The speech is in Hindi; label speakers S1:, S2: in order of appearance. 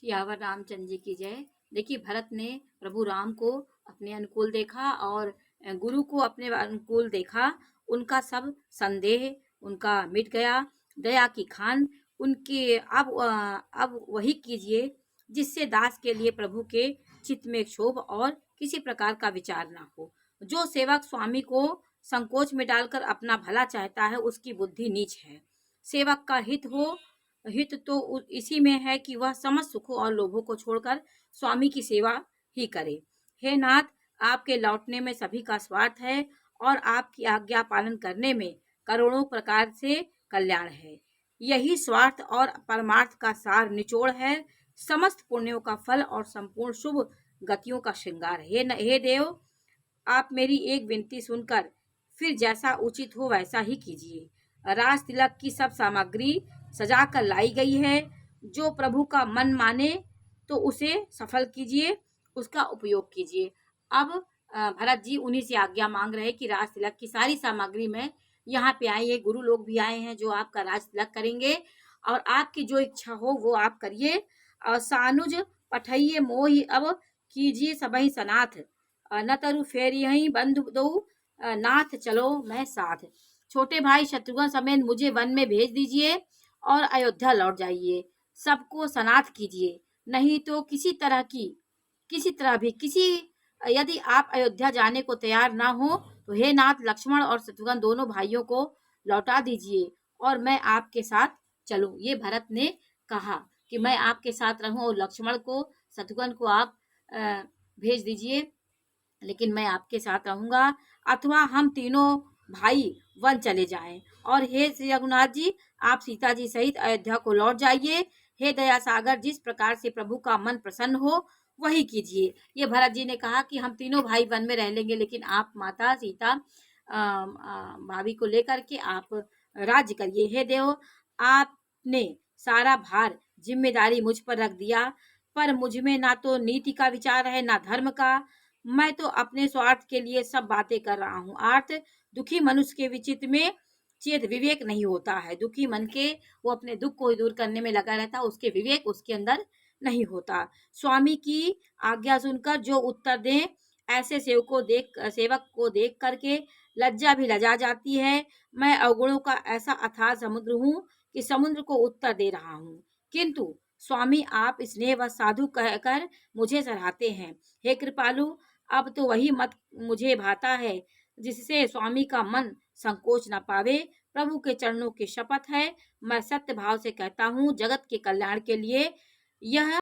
S1: सियावर रामचंद्र जी की जय। देखिए, भरत ने प्रभु राम को अपने अनुकूल देखा और गुरु को अपने अनुकूल देखा। उनका सब संदेह उनका मिट गया। दया की खान उनके अब वही कीजिए जिससे दास के लिए प्रभु के चित्त में क्षोभ और किसी प्रकार का विचार ना हो। जो सेवक स्वामी को संकोच में डालकर अपना भला चाहता है, उसकी बुद्धि नीच है। सेवक का हित तो इसी में है कि वह समस्त सुखों और लोभों को छोड़कर स्वामी की सेवा ही करे। हे नाथ, आपके लौटने में सभी का स्वार्थ है और आपकी आज्ञा पालन करने में करोड़ों प्रकार से कल्याण है। यही स्वार्थ और परमार्थ का सार निचोड़ है, समस्त पुण्यों का फल और संपूर्ण शुभ गतियों का श्रृंगार। हे देव, आप मेरी एक विनती सुनकर फिर जैसा उचित हो वैसा ही कीजिए। राज तिलक की सब सामग्री सजा कर लाई गई है। जो प्रभु का मन माने तो उसे सफल कीजिए, उसका उपयोग कीजिए। अब भरत जी उन्हीं से आज्ञा मांग रहे कि राज तिलक की सारी सामग्री में यहाँ पे आई है। गुरु लोग भी आए हैं जो आपका राज तिलक करेंगे और आपकी जो इच्छा हो वो आप करिए। और सानुज पठइये मोहि अब कीजिए सबहि सनाथ। न तरु फेर यहीं बंधु दो, नाथ चलो मैं साथ। छोटे भाई शत्रुघ्न समेत मुझे वन में भेज दीजिए और अयोध्या लौट जाइए। सबको सनाथ कीजिए, नहीं तो किसी तरह भी यदि आप अयोध्या जाने को तैयार ना हो तो हे नाथ, लक्ष्मण और शत्रुघ्न दोनों भाइयों को लौटा दीजिए और मैं आपके साथ चलूं। ये भरत ने कहा कि मैं आपके साथ रहूं और लक्ष्मण को शत्रुघ्न को आप भेज दीजिए, लेकिन मैं आपके साथ रहूंगा, अथवा हम तीनों भाई वन चले जाएं। और हे श्री रघुनाथ जी, आप सीता जी सहित अयोध्या को लौट जाइए। हे दया सागर, जिस प्रकार से प्रभु का मन प्रसन्न हो वही कीजिए। ये भरत जी ने कहा कि हम तीनों भाई वन में रह लेंगे, लेकिन आप माता सीता भाभी को लेकर के आप राज्य करिए। हे देव, आपने सारा भार जिम्मेदारी मुझ पर रख दिया, पर मुझ में ना तो नीति का विचार है ना धर्म का। मैं तो अपने स्वार्थ के लिए सब बातें कर रहा हूँ। अर्थ दुखी मनुष्य के विचित्र में चेत विवेक नहीं होता है। दुखी मन के वो अपने दुख को दूर करने में लगा रहता है, उसके विवेक उसके अंदर नहीं होता। स्वामी की आज्ञा सुनकर जो उत्तर दें, ऐसे सेवक को देख करके लज्जा भी लजा जाती है। मैं अवगुणों का ऐसा अथाह समुद्र हूँ कि समुद्र को उत्तर दे रहा हूँ, किंतु स्वामी आप स्नेह व साधु कहकर मुझे सराहते हैं। हे कृपालु, अब तो वही मत मुझे भाता है जिससे स्वामी का मन संकोच न पावे। प्रभु के चरणों की शपथ है, मैं सत्य भाव से कहता हूँ, जगत के कल्याण के लिए यह